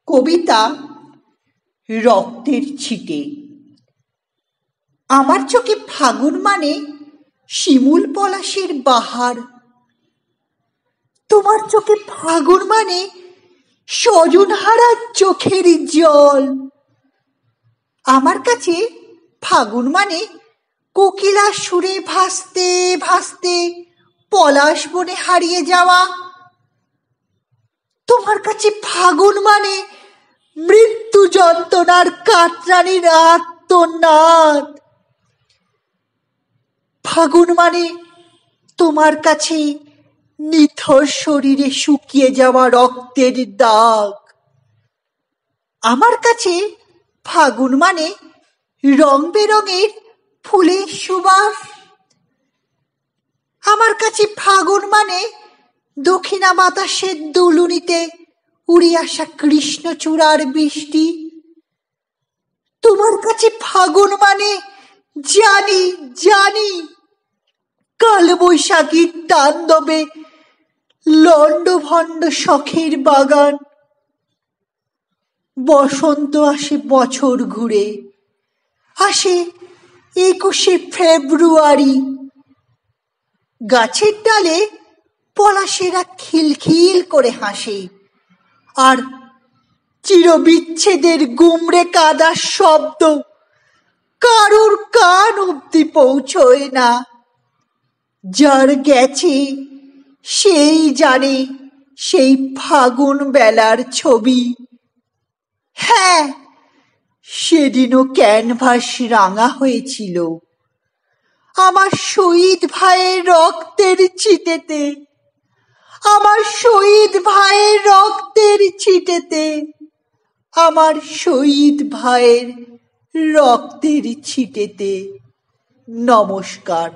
কবিতা রক্তের ছিটে। আমার চোখে ফাগুন মানে শিমুল পলাশের বাহার। তোমার চোখে ফাগুন মানে স্বজনহারা চোখের জল। আমার কাছে ফাগুন মানে কোকিলা সুরে ভাসতে ভাসতে পলাশ বনে হারিয়ে যাওয়া। তোমার কাছে ফাগুন মানে মৃত্যু যন্ত্রণার কাতরানির আর্তনাদ। ফাগুন মানে তোমার কাছে নিথর শরীরে শুকিয়ে যাওয়া রক্তের দাগ। আমার কাছে ফাগুন মানে রং বেরঙের ফুলের সুবাস। আমার কাছে ফাগুন মানে দক্ষিণা বাতাসের দুলুনিতে উড়ে আসা কৃষ্ণচূড়ার বৃষ্টি। তোমার কাছে ফাগুন মানে জানি জানি কালবৈশাখীর তাণ্ডবে লণ্ডভণ্ড শখের বাগান। বসন্ত আসে বছর ঘুরে, আসে 21শে ফেব্রুয়ারি। গাছের ডালে পলাশেরা খিলখিল করে হাসে, আর চিরবিচ্ছেদের গুমড়ে কাদার শব্দ কারুর কান অব্দি পৌঁছয় না। যার গেছে সেই জানে সেই ফাগুন বেলার ছবি। হ্যাঁ, সেদিনও ক্যানভাস রাঙা হয়েছিল আমার শহীদ ভাইয়ের রক্তের ছিটেতে। আমার শহীদ ভাইয়ের রক্তের ছিটেতে, আমার শহীদ ভাইয়ের রক্তের ছিটেতে। নমস্কার।